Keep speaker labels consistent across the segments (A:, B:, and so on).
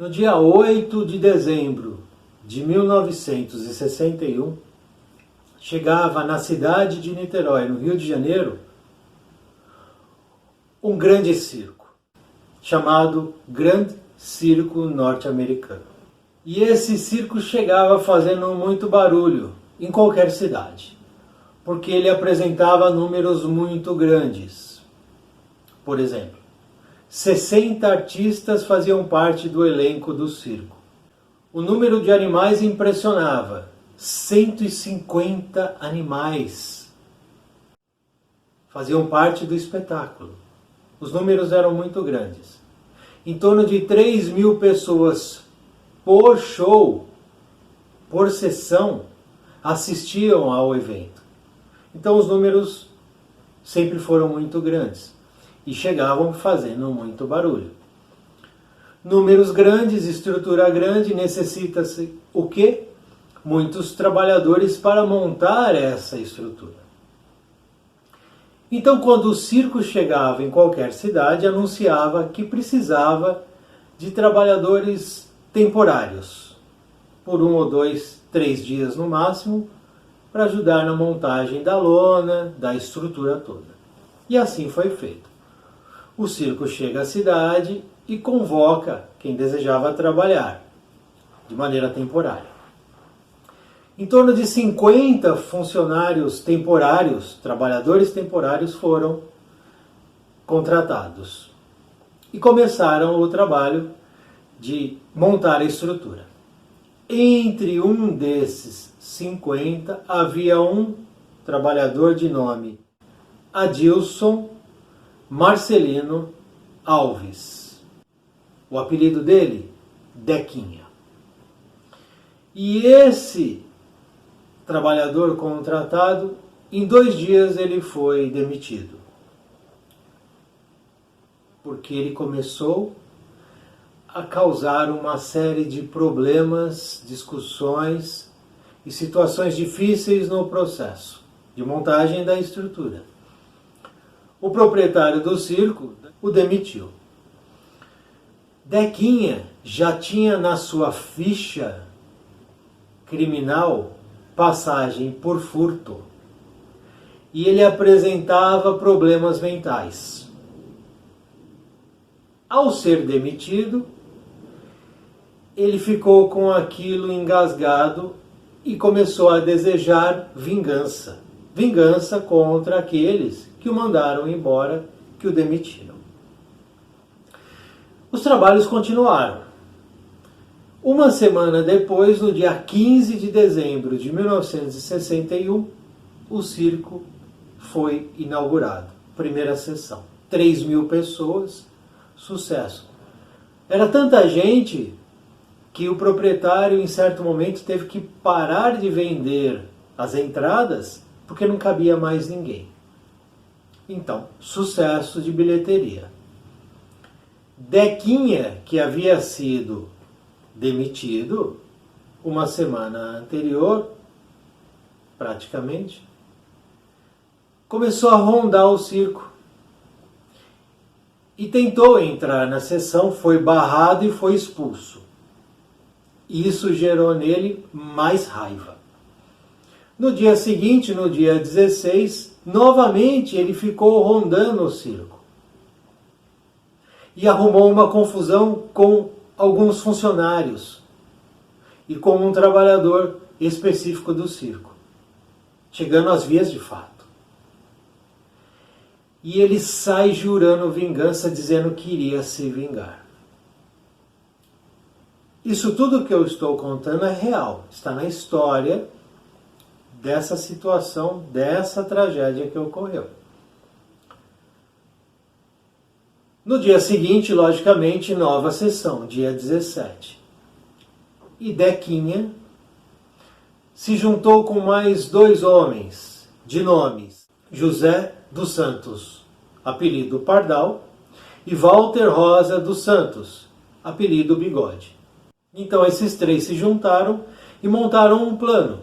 A: No dia 8 de dezembro de 1961, chegava na cidade de Niterói, no Rio de Janeiro, um grande circo, chamado Grande Circo Norte-Americano. E esse circo chegava fazendo muito barulho em qualquer cidade, porque ele apresentava números muito grandes. Por exemplo, 60 artistas faziam parte do elenco do circo. O número de animais impressionava. 150 animais faziam parte do espetáculo. Os números eram muito grandes. Em torno de 3.000 pessoas por show, por sessão, assistiam ao evento. Então os números sempre foram muito grandes e chegavam fazendo muito barulho. Números grandes, estrutura grande, necessita-se o quê? Muitos trabalhadores para montar essa estrutura. Então, quando o circo chegava em qualquer cidade, anunciava que precisava de trabalhadores temporários, por 1 ou 2, 3 dias no máximo, para ajudar na montagem da lona, da estrutura toda. E assim foi feito. O circo chega à cidade e convoca quem desejava trabalhar, de maneira temporária. Em torno de 50 funcionários temporários, trabalhadores temporários, foram contratados e começaram o trabalho de montar a estrutura. Entre um desses 50 havia um trabalhador de nome Adilson Marcelino Alves. O apelido dele, Dequinha. E esse trabalhador contratado, em 2 dias ele foi demitido. Porque ele começou a causar uma série de problemas, discussões e situações difíceis no processo de montagem da estrutura. O proprietário do circo o demitiu. Dequinha já tinha na sua ficha criminal passagem por furto e ele apresentava problemas mentais. Ao ser demitido, ele ficou com aquilo engasgado e começou a desejar vingança. Vingança contra aqueles que o mandaram embora, que o demitiram. Os trabalhos continuaram. Uma semana depois, no dia 15 de dezembro de 1961, o circo foi inaugurado. Primeira sessão. 3.000 pessoas, sucesso. Era tanta gente que o proprietário, em certo momento, teve que parar de vender as entradas porque não cabia mais ninguém. Então, sucesso de bilheteria. Dequinha, que havia sido demitido uma semana anterior, praticamente, começou a rondar o circo e tentou entrar na sessão, foi barrado e foi expulso. Isso gerou nele mais raiva. No dia seguinte, no dia 16, novamente ele ficou rondando o circo e arrumou uma confusão com alguns funcionários e com um trabalhador específico do circo, chegando às vias de fato. E ele sai jurando vingança, dizendo que iria se vingar. Isso tudo que eu estou contando é real, está na história dessa situação, dessa tragédia que ocorreu. No dia seguinte, logicamente, nova sessão, dia 17. E Dequinha se juntou com mais 2 homens de nomes, José dos Santos, apelido Pardal, e Walter Rosa dos Santos, apelido Bigode. Então esses 3 se juntaram e montaram um plano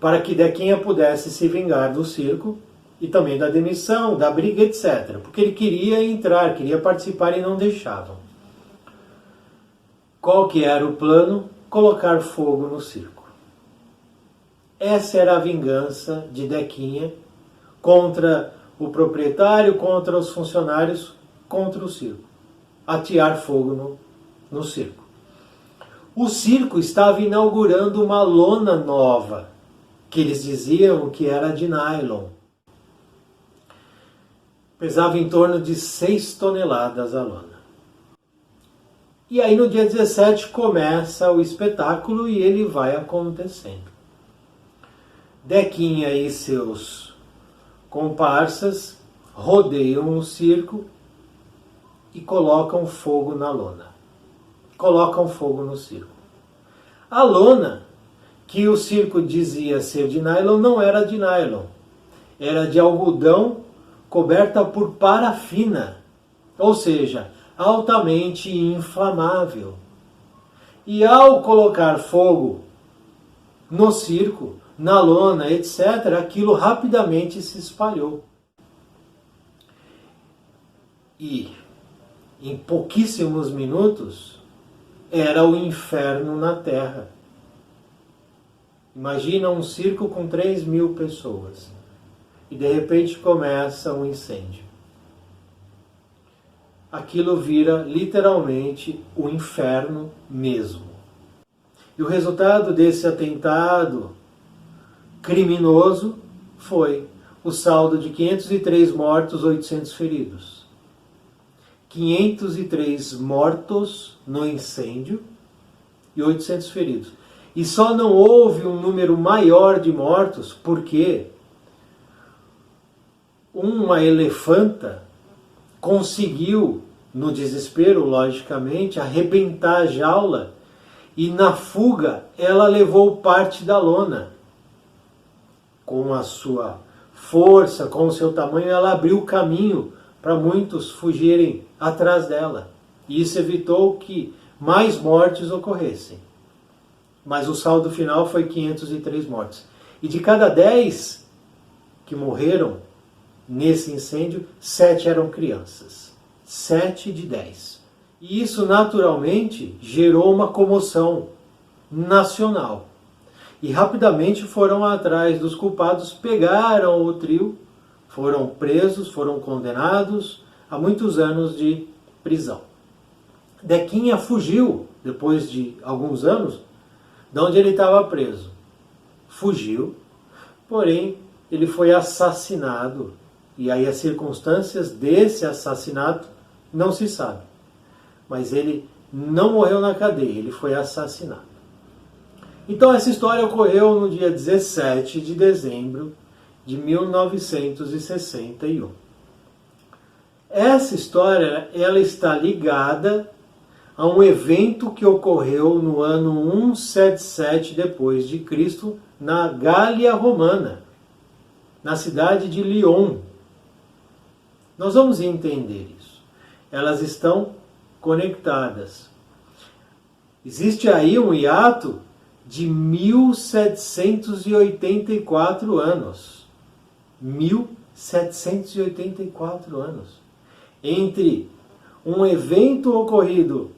A: para que Dequinha pudesse se vingar do circo e também da demissão, da briga, etc. Porque ele queria entrar, queria participar e não deixavam. Qual que era o plano? Colocar fogo no circo. Essa era a vingança de Dequinha contra o proprietário, contra os funcionários, contra o circo. Atear fogo no circo. O circo estava inaugurando uma lona nova, que eles diziam que era de nylon. Pesava em torno de 6 toneladas a lona. E aí no dia 17 começa o espetáculo e ele vai acontecendo. Dequinha e seus comparsas rodeiam o circo e colocam fogo na lona. Colocam fogo no circo. A lona, que o circo dizia ser de nylon, não era de nylon. Era de algodão coberta por parafina, ou seja, altamente inflamável. E ao colocar fogo no circo, na lona, etc., aquilo rapidamente se espalhou. E em pouquíssimos minutos era o inferno na Terra. Imagina um circo com 3.000 pessoas e de repente começa um incêndio. Aquilo vira literalmente o inferno mesmo. E o resultado desse atentado criminoso foi o saldo de 503 mortos, 800 feridos. 503 mortos no incêndio e 800 feridos. E só não houve um número maior de mortos porque uma elefanta conseguiu, no desespero, logicamente, arrebentar a jaula e na fuga ela levou parte da lona. Com a sua força, com o seu tamanho, ela abriu caminho para muitos fugirem atrás dela. E isso evitou que mais mortes ocorressem. Mas o saldo final foi 503 mortes. E de cada 10 que morreram nesse incêndio, 7 eram crianças. 7 de 10. E isso naturalmente gerou uma comoção nacional. E rapidamente foram atrás dos culpados, pegaram o trio, foram presos, foram condenados a muitos anos de prisão. Dequinha fugiu, depois de alguns anos, de onde ele estava preso. Fugiu, porém ele foi assassinado. E aí as circunstâncias desse assassinato não se sabe. Mas ele não morreu na cadeia, ele foi assassinado. Então essa história ocorreu no dia 17 de dezembro de 1961. Essa história ela está ligada a um evento que ocorreu no ano 177 depois de Cristo na Gália Romana, na cidade de Lyon. Nós vamos entender isso. Elas estão conectadas. Existe aí um hiato de 1784 anos. 1784 anos. Entre um evento ocorrido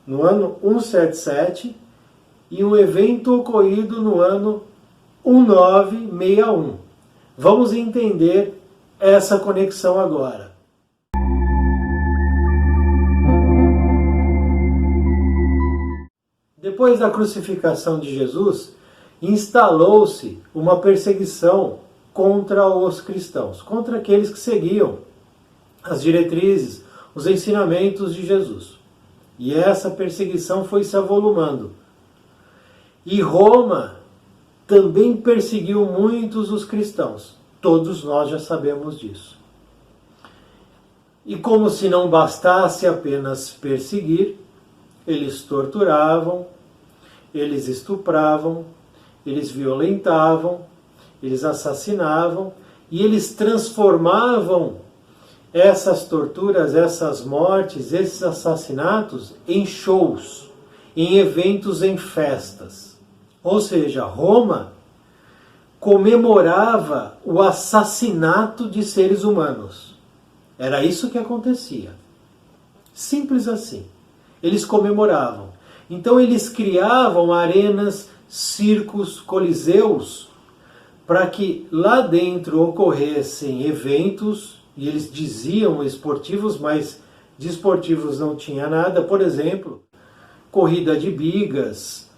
A: no ano 177 e um evento ocorrido no ano 1961. Vamos entender essa conexão agora. Depois da crucificação de Jesus, instalou-se uma perseguição contra os cristãos, contra aqueles que seguiam as diretrizes, os ensinamentos de Jesus. E essa perseguição foi se avolumando. E Roma também perseguiu muitos os cristãos. Todos nós já sabemos disso. E como se não bastasse apenas perseguir, eles torturavam, eles estupravam, eles violentavam, eles assassinavam e eles transformavam essas torturas, essas mortes, esses assassinatos em shows, em eventos, em festas. Ou seja, Roma comemorava o assassinato de seres humanos. Era isso que acontecia. Simples assim. Eles comemoravam. Então eles criavam arenas, circos, coliseus, para que lá dentro ocorressem eventos, e eles diziam esportivos, mas de esportivos não tinha nada. Por exemplo, corrida de bigas,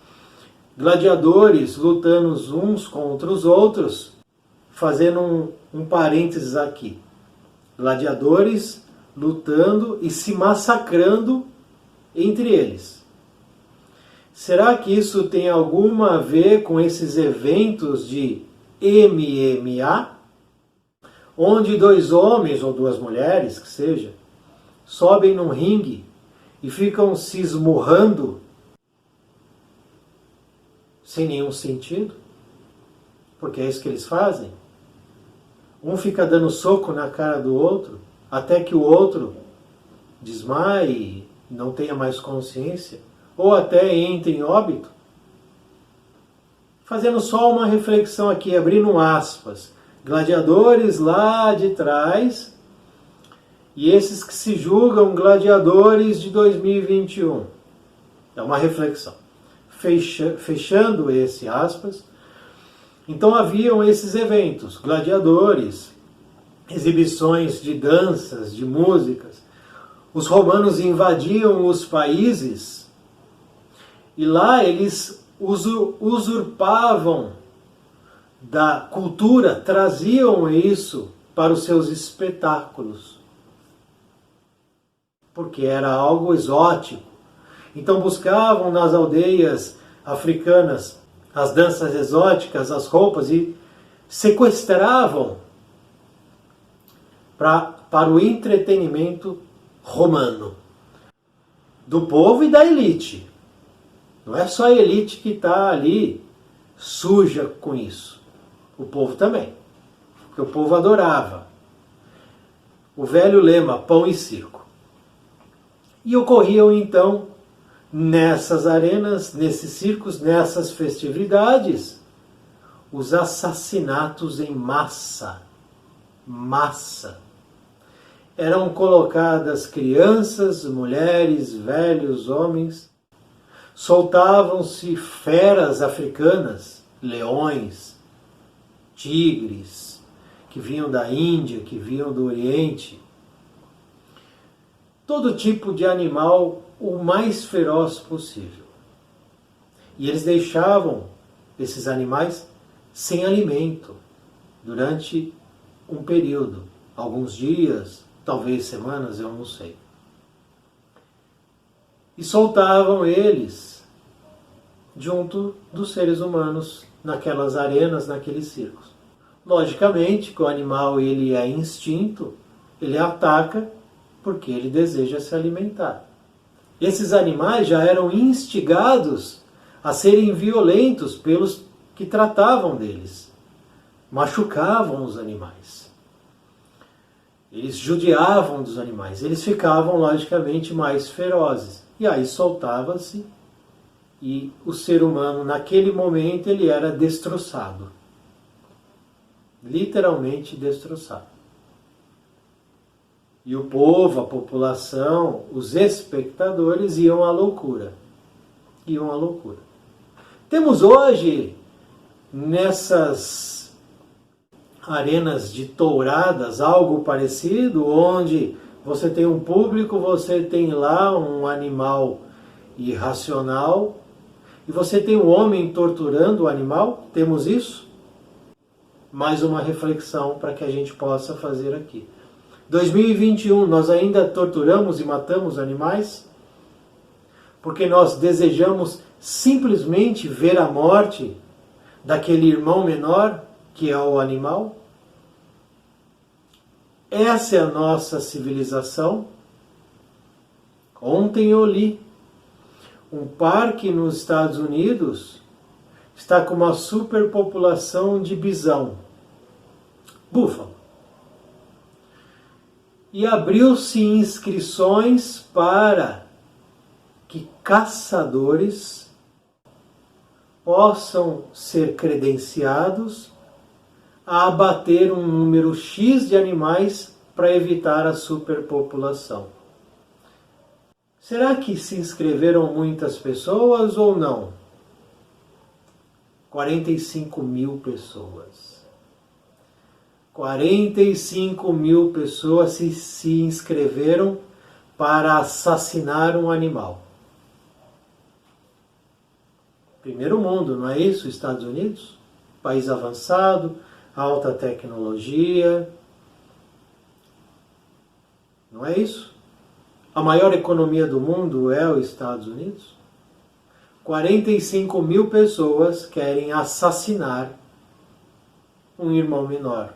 A: gladiadores lutando uns contra os outros. Fazendo um parênteses aqui. Gladiadores lutando e se massacrando entre eles. Será que isso tem alguma a ver com esses eventos de MMA? Onde dois homens ou duas mulheres, que seja, sobem num ringue e ficam se esmurrando sem nenhum sentido? Porque é isso que eles fazem. Um fica dando soco na cara do outro, até que o outro desmaie, não tenha mais consciência, ou até entre em óbito. Fazendo só uma reflexão aqui, abrindo aspas. Gladiadores lá de trás, e esses que se julgam gladiadores de 2021. É uma reflexão. Fechando esse aspas, então haviam esses eventos, gladiadores, exibições de danças, de músicas. Os romanos invadiam os países e lá eles usurpavam da cultura, traziam isso para os seus espetáculos, porque era algo exótico. Então buscavam nas aldeias africanas as danças exóticas, as roupas, e sequestravam para o entretenimento romano, do povo e da elite. Não é só a elite que está ali suja com isso. O povo também. Porque o povo adorava. O velho lema, pão e circo. E ocorriam então nessas arenas, nesses circos, nessas festividades, os assassinatos em massa. Massa. Eram colocadas crianças, mulheres, velhos, homens. Soltavam-se feras africanas, leões, tigres, que vinham da Índia, que vinham do Oriente. Todo tipo de animal o mais feroz possível. E eles deixavam esses animais sem alimento durante um período, alguns dias, talvez semanas, eu não sei. E soltavam eles junto dos seres humanos naquelas arenas, naqueles circos. Logicamente que o animal ele é instinto, ele ataca porque ele deseja se alimentar. Esses animais já eram instigados a serem violentos pelos que tratavam deles. Machucavam os animais. Eles judiavam dos animais. Eles ficavam, logicamente, mais ferozes. E aí soltava-se e o ser humano, naquele momento, ele era destroçado. Literalmente destroçado. E o povo, a população, os espectadores iam à loucura. Iam à loucura. Temos hoje, nessas arenas de touradas, algo parecido, onde você tem um público, você tem lá um animal irracional, e você tem um homem torturando o animal. Temos isso? Mais uma reflexão para que a gente possa fazer aqui. 2021, nós ainda torturamos e matamos animais? Porque nós desejamos simplesmente ver a morte daquele irmão menor que é o animal? Essa é a nossa civilização? Ontem eu li um parque nos Estados Unidos está com uma superpopulação de bisão, búfalo. E abriu-se inscrições para que caçadores possam ser credenciados a abater um número X de animais para evitar a superpopulação. Será que se inscreveram muitas pessoas ou não? 45 mil pessoas. 45 mil pessoas se inscreveram para assassinar um animal. Primeiro mundo, não é isso? Estados Unidos? País avançado, alta tecnologia. Não é isso? A maior economia do mundo é os Estados Unidos? 45 mil pessoas querem assassinar um irmão menor.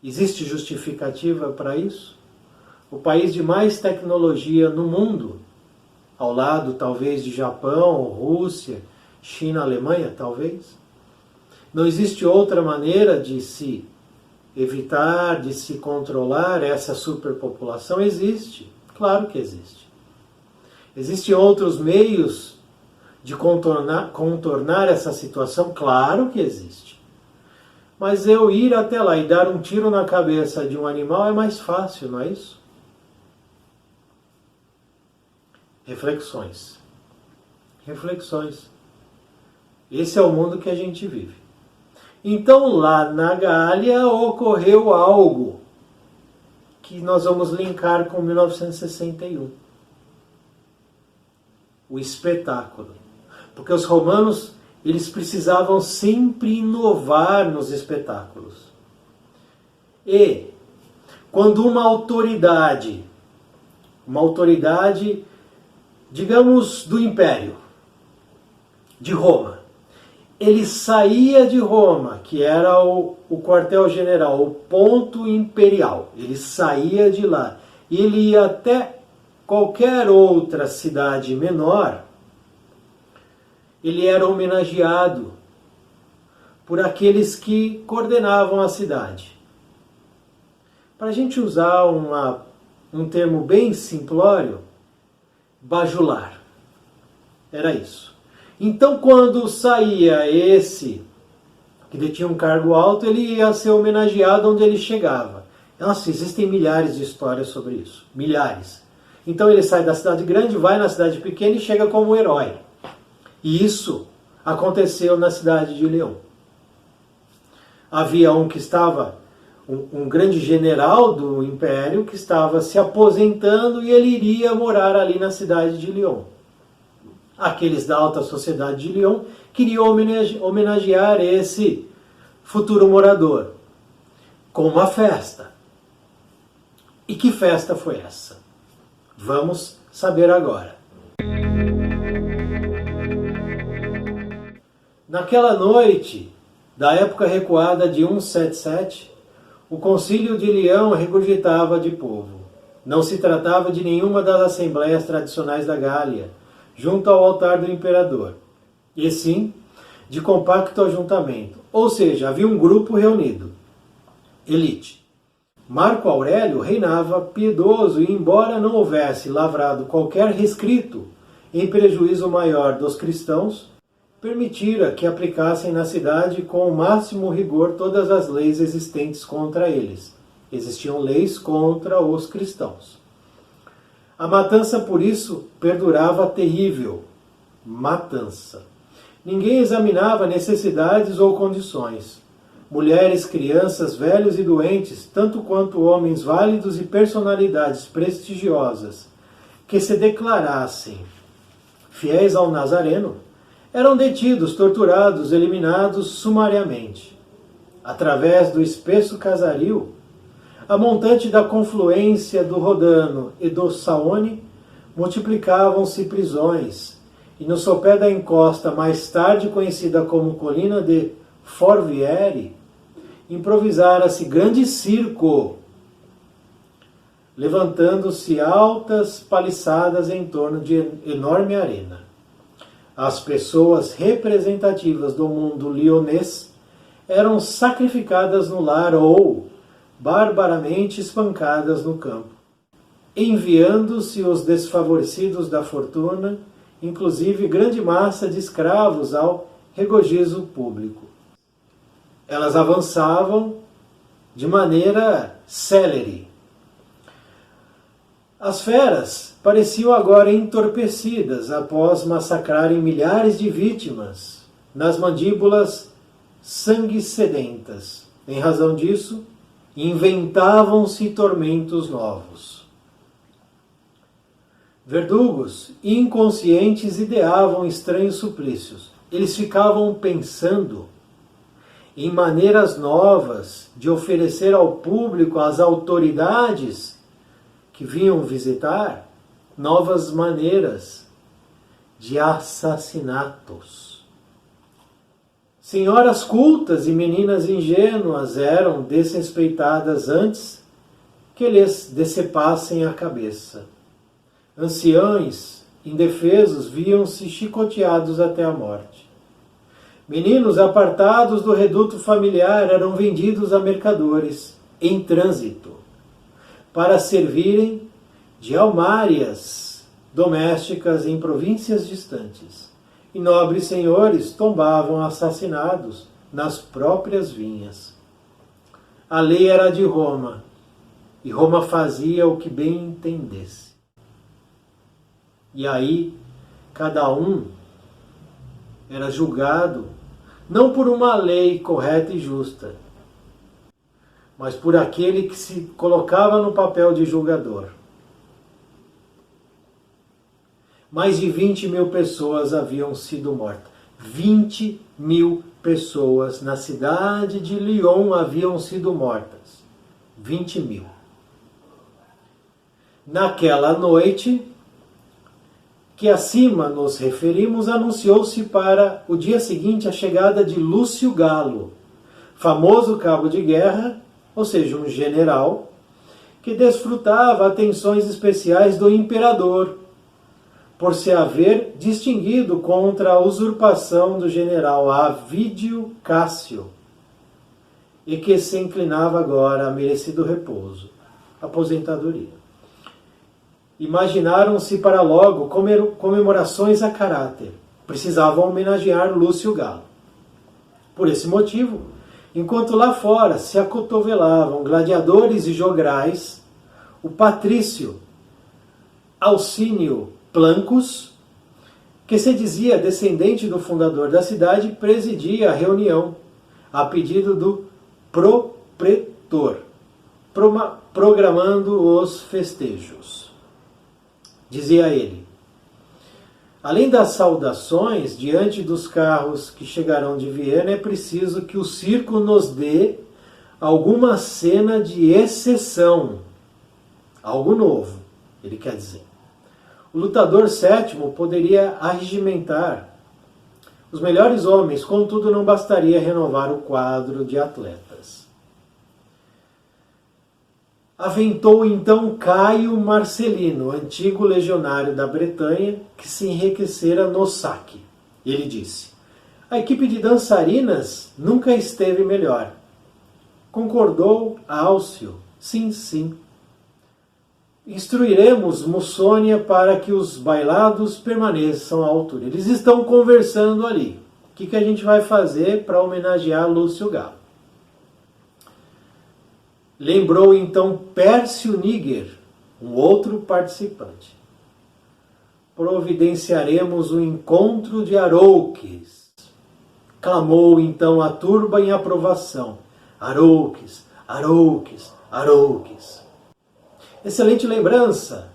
A: Existe justificativa para isso? O país de mais tecnologia no mundo, ao lado talvez de Japão, Rússia, China, Alemanha, talvez. Não existe outra maneira de se evitar, de se controlar essa superpopulação? Existe, claro que existe. Existem outros meios de contornar essa situação? Claro que existe. Mas eu ir até lá e dar um tiro na cabeça de um animal é mais fácil, não é isso? Reflexões. Reflexões. Esse é o mundo que a gente vive. Então, lá na Gália ocorreu algo que nós vamos linkar com 1961. O espetáculo. Porque os romanos, eles precisavam sempre inovar nos espetáculos. E, quando uma autoridade, digamos, do Império, de Roma, ele saía de Roma, que era o quartel-general, o ponto imperial, ele saía de lá, e ele ia até qualquer outra cidade menor, ele era homenageado por aqueles que coordenavam a cidade. Para a gente usar um termo bem simplório, bajular. Era isso. Então, quando saía esse, que detinha um cargo alto, ele ia ser homenageado onde ele chegava. Nossa, existem milhares de histórias sobre isso. Milhares. Então ele sai da cidade grande, vai na cidade pequena e chega como herói. E isso aconteceu na cidade de Leão. Havia um grande general do Império que estava se aposentando e ele iria morar ali na cidade de Lyon. Aqueles da alta sociedade de Lyon queriam homenagear esse futuro morador com uma festa. E que festa foi essa? Vamos saber agora. Naquela noite da época recuada de 177, o concílio de Leão regurgitava de povo. Não se tratava de nenhuma das assembleias tradicionais da Gália, junto ao altar do imperador, e sim de compacto ajuntamento, ou seja, havia um grupo reunido, elite. Marco Aurélio reinava piedoso e, embora não houvesse lavrado qualquer rescrito em prejuízo maior dos cristãos, permitira que aplicassem na cidade com o máximo rigor todas as leis existentes contra eles. Existiam leis contra os cristãos. A matança, por isso, perdurava terrível. Matança. Ninguém examinava necessidades ou condições. Mulheres, crianças, velhos e doentes, tanto quanto homens válidos e personalidades prestigiosas, que se declarassem fiéis ao Nazareno, eram detidos, torturados, eliminados sumariamente. Através do espesso casario, a montante da confluência do Rodano e do Saone, multiplicavam-se prisões, e no sopé da encosta, mais tarde conhecida como Colina de Forvieri, improvisara-se grande circo, levantando-se altas paliçadas em torno de enorme arena. As pessoas representativas do mundo lionês eram sacrificadas no lar ou barbaramente espancadas no campo, enviando-se os desfavorecidos da fortuna, inclusive grande massa de escravos, ao regozijo público. Elas avançavam de maneira célere. As feras pareciam agora entorpecidas após massacrarem milhares de vítimas nas mandíbulas sangue sedentas. Em razão disso, inventavam-se tormentos novos. Verdugos inconscientes ideavam estranhos suplícios. Eles ficavam pensando em maneiras novas de oferecer ao público, às autoridades que vinham visitar, novas maneiras de assassinatos. Senhoras cultas e meninas ingênuas eram desrespeitadas antes que lhes decepassem a cabeça. Anciãos indefesos viam-se chicoteados até a morte. Meninos apartados do reduto familiar eram vendidos a mercadores em trânsito para servirem de almárias domésticas em províncias distantes. E nobres senhores tombavam assassinados nas próprias vinhas. A lei era de Roma, e Roma fazia o que bem entendesse. E aí, cada um era julgado não por uma lei correta e justa, mas por aquele que se colocava no papel de julgador. Mais de 20.000 pessoas haviam sido mortas. 20.000 pessoas na cidade de Lyon haviam sido mortas. 20.000. Naquela noite que acima nos referimos, anunciou-se para o dia seguinte a chegada de Lúcio Galo, famoso cabo de guerra, ou seja, um general, que desfrutava atenções especiais do imperador, por se haver distinguido contra a usurpação do general Avídio Cássio, e que se inclinava agora a merecido repouso, aposentadoria. Imaginaram-se para logo comemorações a caráter. Precisavam homenagear Lúcio Galo. Por esse motivo, enquanto lá fora se acotovelavam gladiadores e jograis, o patrício Alcínio Plancus, que se dizia descendente do fundador da cidade, presidia a reunião a pedido do propretor, programando os festejos. Dizia ele: além das saudações diante dos carros que chegarão de Viena, é preciso que o circo nos dê alguma cena de exceção, algo novo, ele quer dizer. O lutador sétimo poderia arregimentar os melhores homens, contudo não bastaria renovar o quadro de atletas. Aventou então Caio Marcelino, antigo legionário da Bretanha, que se enriquecera no saque. Ele disse: a equipe de dançarinas nunca esteve melhor. Concordou Álcio: sim, sim. Instruiremos Mussônia para que os bailados permaneçam à altura. Eles estão conversando ali. O que a gente vai fazer para homenagear Lúcio Galo? Lembrou então Pércio Níger, um outro participante. Providenciaremos o encontro de Arouques. Clamou então a turba em aprovação. Arouques, Arouques, Arouques. Excelente lembrança,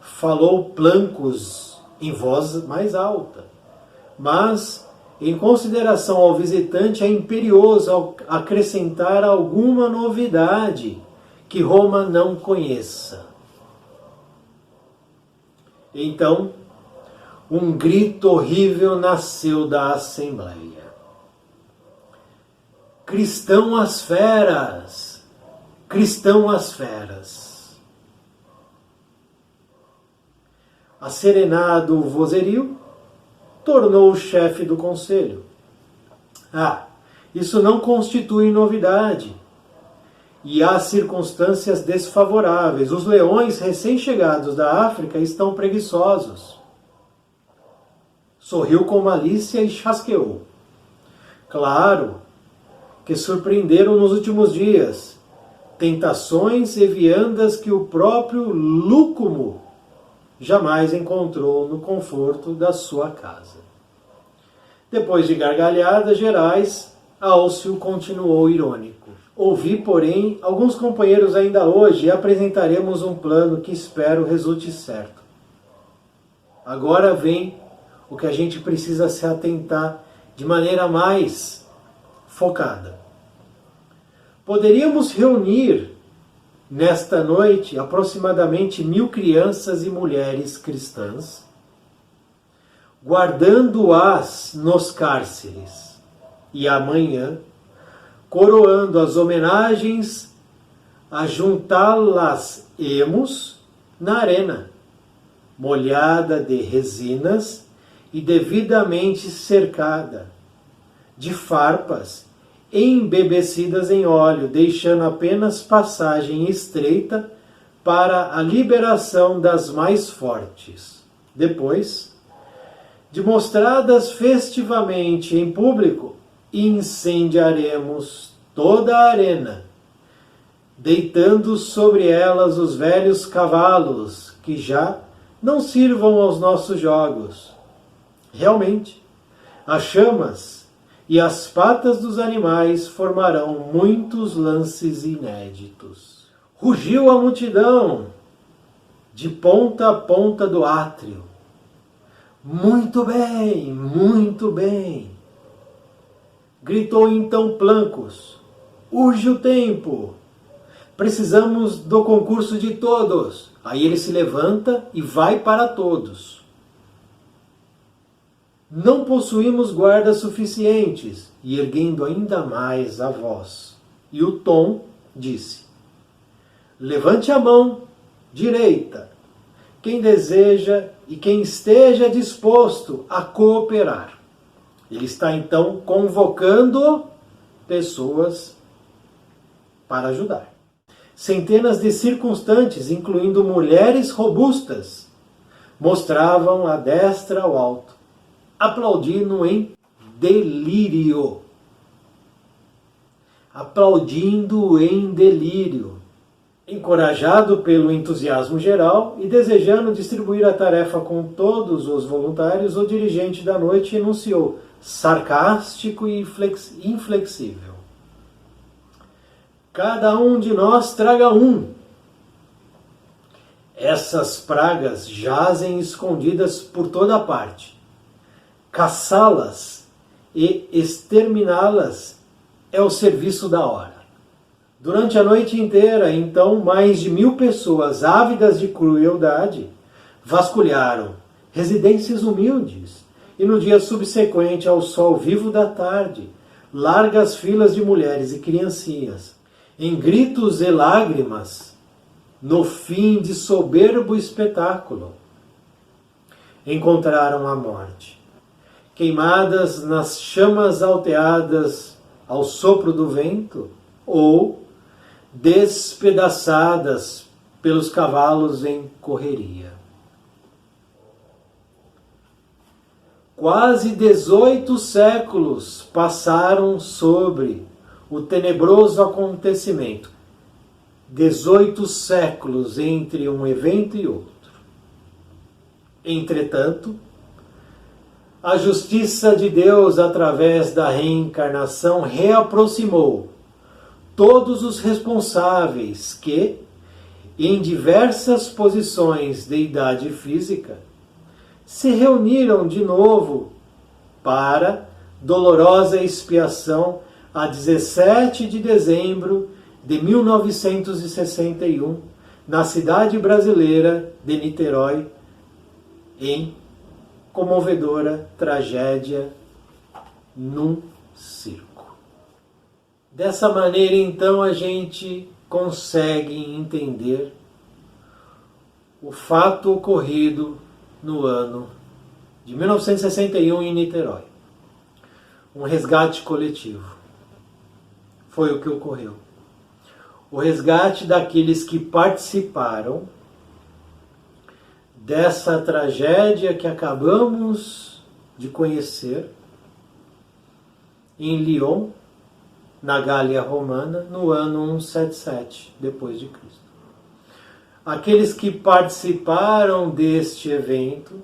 A: falou Plancus em voz mais alta. Mas, em consideração ao visitante, é imperioso acrescentar alguma novidade que Roma não conheça. Então, um grito horrível nasceu da Assembleia. Cristão às feras! Cristão às feras! Asserenado o vozerio, tornou o chefe do conselho. Isso não constitui novidade. E há circunstâncias desfavoráveis. Os leões recém-chegados da África estão preguiçosos. Sorriu com malícia e chasqueou. Claro que surpreenderam nos últimos dias, tentações e viandas que o próprio Lúcumo jamais encontrou no conforto da sua casa. Depois de gargalhadas gerais, Alcio continuou irônico. Ouvi, porém, alguns companheiros ainda hoje e apresentaremos um plano que espero resulte certo. Agora vem o que a gente precisa se atentar de maneira mais focada. Poderíamos reunir nesta noite aproximadamente 1000 crianças e mulheres cristãs, guardando-as nos cárceres, e amanhã, coroando as homenagens, ajuntá-las-emos na arena, molhada de resinas e devidamente cercada de farpas embebecidas em óleo, deixando apenas passagem estreita para a liberação das mais fortes. Depois, demonstradas festivamente em público, incendiaremos toda a arena, deitando sobre elas os velhos cavalos que já não sirvam aos nossos jogos. Realmente, as chamas e as patas dos animais formarão muitos lances inéditos. Rugiu a multidão de ponta a ponta do átrio. Muito bem, muito bem. Gritou então Plancos. Urge o tempo. Precisamos do concurso de todos. Aí ele se levanta e vai para todos. Não possuímos guardas suficientes, e erguendo ainda mais a voz. E o tom disse: levante a mão direita, quem deseja e quem esteja disposto a cooperar. Ele está então convocando pessoas para ajudar. Centenas de circunstantes, incluindo mulheres robustas, mostravam a destra ao alto, aplaudindo em delírio. Aplaudindo em delírio. Encorajado pelo entusiasmo geral e desejando distribuir a tarefa com todos os voluntários, o dirigente da noite enunciou, sarcástico e inflexível: cada um de nós traga um. Essas pragas jazem escondidas por toda parte. Caçá-las e exterminá-las é o serviço da hora. Durante a noite inteira, então, mais de 1000 pessoas ávidas de crueldade vasculharam residências humildes e no dia subsequente ao sol vivo da tarde, largas filas de mulheres e criancinhas, em gritos e lágrimas, no fim de soberbo espetáculo, encontraram a morte, queimadas nas chamas alteadas ao sopro do vento, ou despedaçadas pelos cavalos em correria. Quase 18 séculos passaram sobre o tenebroso acontecimento. 18 séculos entre um evento e outro. Entretanto, a justiça de Deus, através da reencarnação, reaproximou todos os responsáveis que, em diversas posições de idade física, se reuniram de novo para dolorosa expiação a 17 de dezembro de 1961, na cidade brasileira de Niterói, em comovedora tragédia num circo. Dessa maneira, então, a gente consegue entender o fato ocorrido no ano de 1961 em Niterói. Um resgate coletivo. Foi o que ocorreu. O resgate daqueles que participaram dessa tragédia que acabamos de conhecer em Lyon, na Gália Romana, no ano 177 depois de Cristo. Aqueles que participaram deste evento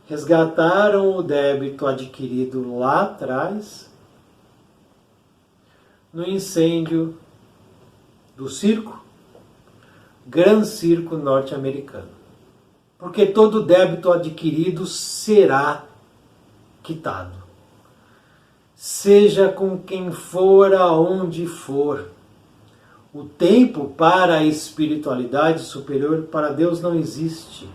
A: resgataram o débito adquirido lá atrás no incêndio do Gran Circo norte-americano. Porque todo débito adquirido será quitado. Seja com quem for, aonde for. O tempo para a espiritualidade superior, para Deus, não existe.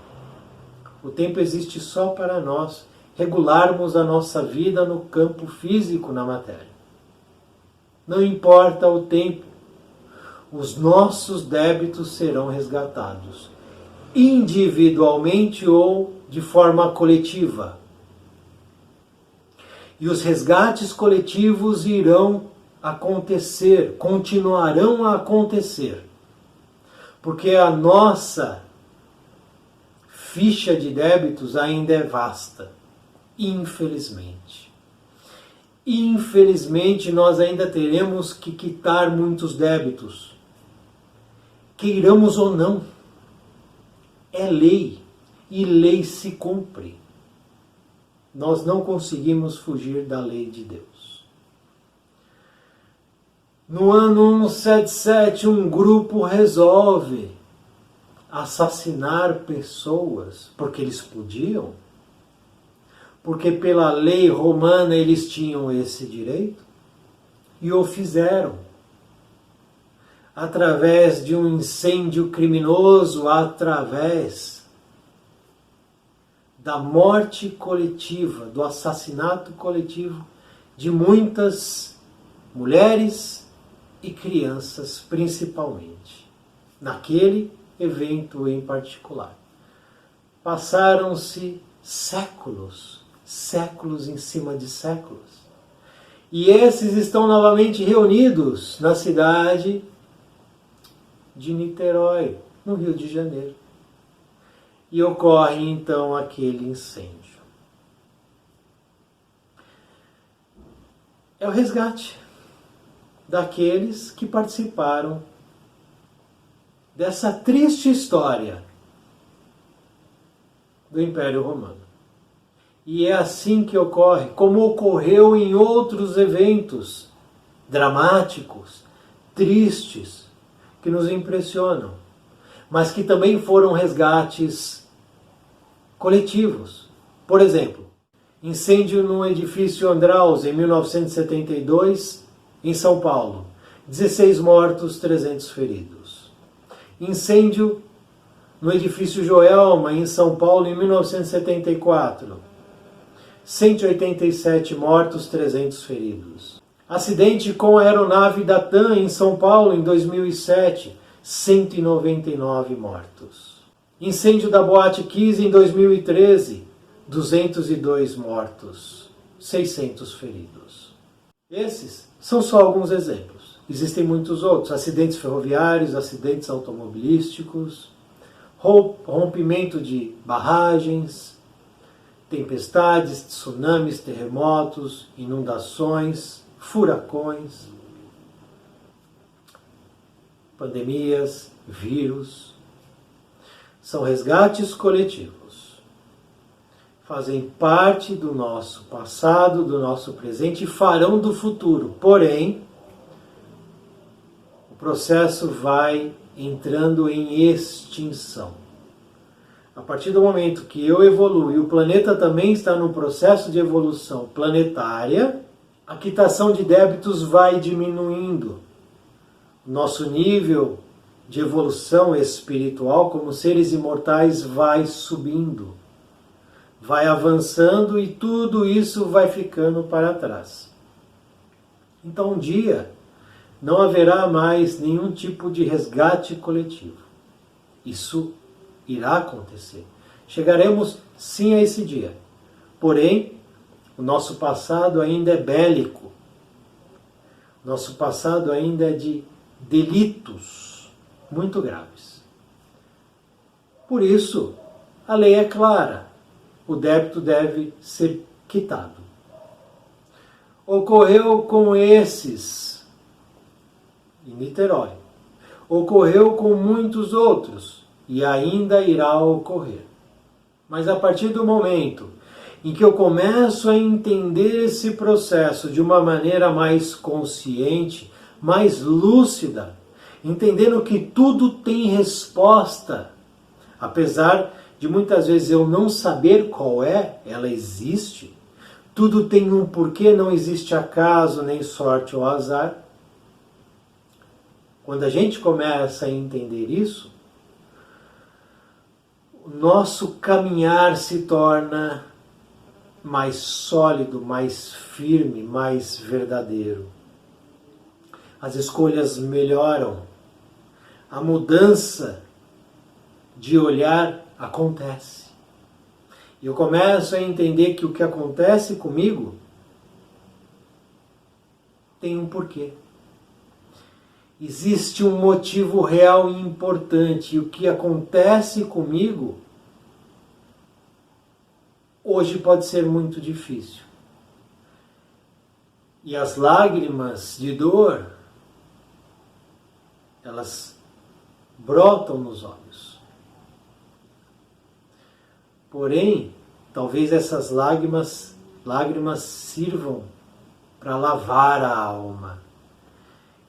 A: O tempo existe só para nós regularmos a nossa vida no campo físico, na matéria. Não importa o tempo, os nossos débitos serão resgatados, individualmente ou de forma coletiva. E os resgates coletivos irão acontecer, continuarão a acontecer, porque a nossa ficha de débitos ainda é vasta, infelizmente. Infelizmente, nós ainda teremos que quitar muitos débitos, queiramos ou não. É lei, e lei se cumpre. Nós não conseguimos fugir da lei de Deus. No ano 177, um grupo resolve assassinar pessoas, porque eles podiam, porque pela lei romana eles tinham esse direito, e o fizeram. Através de um incêndio criminoso, através da morte coletiva, do assassinato coletivo de muitas mulheres e crianças, principalmente, naquele evento em particular. Passaram-se séculos, séculos em cima de séculos, e esses estão novamente reunidos na cidade de Niterói, no Rio de Janeiro. E ocorre então aquele incêndio. É o resgate daqueles que participaram dessa triste história do Império Romano. E é assim que ocorre, como ocorreu em outros eventos dramáticos, tristes, que nos impressionam, mas que também foram resgates coletivos. Por exemplo, incêndio no edifício Andraus, em 1972, em São Paulo. 16 mortos, 300 feridos. Incêndio no edifício Joelma, em São Paulo, em 1974. 187 mortos, 300 feridos. Acidente com a aeronave da TAM em São Paulo em 2007, 199 mortos. Incêndio da Boate Kiss em 2013, 202 mortos, 600 feridos. Esses são só alguns exemplos. Existem muitos outros: acidentes ferroviários, acidentes automobilísticos, rompimento de barragens, tempestades, tsunamis, terremotos, inundações, furacões, pandemias, vírus. São resgates coletivos. Fazem parte do nosso passado, do nosso presente e farão do futuro. Porém, o processo vai entrando em extinção. A partir do momento que eu evoluo e o planeta também está num processo de evolução planetária, a quitação de débitos vai diminuindo. Nosso nível de evolução espiritual como seres imortais vai subindo, vai avançando e tudo isso vai ficando para trás. Então um dia não haverá mais nenhum tipo de resgate coletivo. Isso irá acontecer. Chegaremos sim a esse dia. Porém, o nosso passado ainda é bélico. Nosso passado ainda é de delitos muito graves. Por isso, a lei é clara. O débito deve ser quitado. Ocorreu com esses em Niterói. Ocorreu com muitos outros e ainda irá ocorrer. Mas a partir do momento em que eu começo a entender esse processo de uma maneira mais consciente, mais lúcida, entendendo que tudo tem resposta, apesar de muitas vezes eu não saber qual é, ela existe. Tudo tem um porquê, não existe acaso, nem sorte ou azar. Quando a gente começa a entender isso, o nosso caminhar se torna mais sólido, mais firme, mais verdadeiro. As escolhas melhoram. A mudança de olhar acontece. E eu começo a entender que o que acontece comigo tem um porquê. Existe um motivo real e importante. E o que acontece comigo hoje pode ser muito difícil. E as lágrimas de dor, elas brotam nos olhos. Porém, talvez essas lágrimas sirvam para lavar a alma.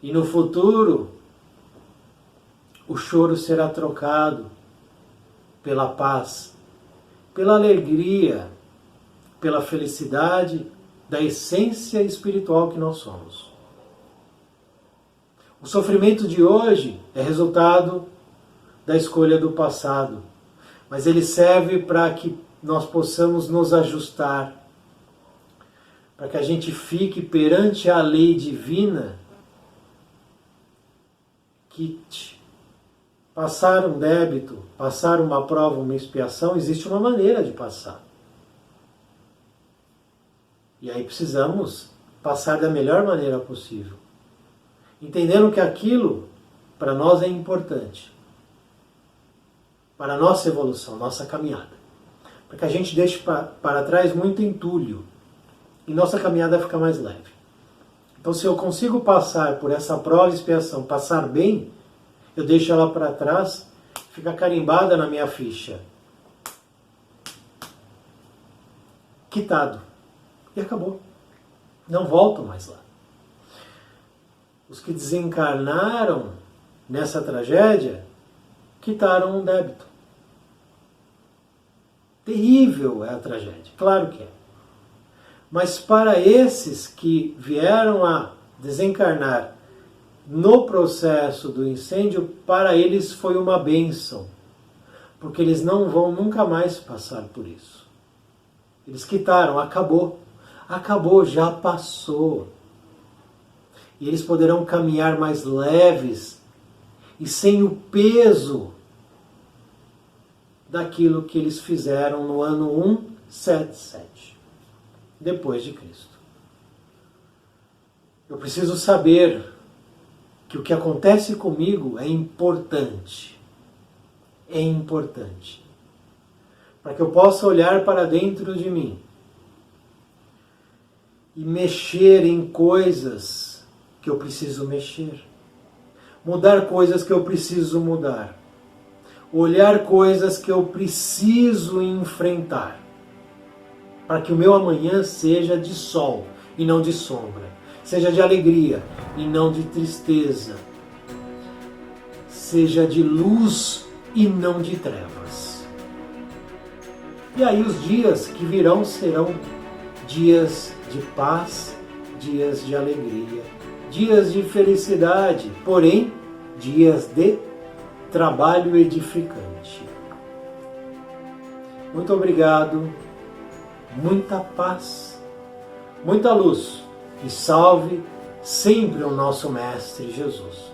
A: E no futuro, o choro será trocado pela paz, pela alegria, pela felicidade da essência espiritual que nós somos. O sofrimento de hoje é resultado da escolha do passado, mas ele serve para que nós possamos nos ajustar, para que a gente fique perante a lei divina que passar um débito, passar uma prova, uma expiação, existe uma maneira de passar. E aí precisamos passar da melhor maneira possível, entendendo que aquilo para nós é importante, para a nossa evolução, nossa caminhada, para que a gente deixe para trás muito entulho e nossa caminhada fica mais leve. Então, se eu consigo passar por essa prova e expiação, passar bem, eu deixo ela para trás, fica carimbada na minha ficha. Quitado. E acabou. Não volto mais lá. Os que desencarnaram nessa tragédia, quitaram um débito. Terrível é a tragédia, claro que é. Mas para esses que vieram a desencarnar no processo do incêndio, para eles foi uma bênção, porque eles não vão nunca mais passar por isso. Eles quitaram, acabou, já passou. E eles poderão caminhar mais leves e sem o peso daquilo que eles fizeram no ano 177. Depois de Cristo. Eu preciso saber que o que acontece comigo é importante. É importante. Para que eu possa olhar para dentro de mim e mexer em coisas que eu preciso mexer. Mudar coisas que eu preciso mudar. Olhar coisas que eu preciso enfrentar. Para que o meu amanhã seja de sol e não de sombra, seja de alegria e não de tristeza, seja de luz e não de trevas. E aí os dias que virão serão dias de paz, dias de alegria, dias de felicidade, porém dias de trabalho edificante. Muito obrigado. Muita paz, muita luz e salve sempre o nosso Mestre Jesus.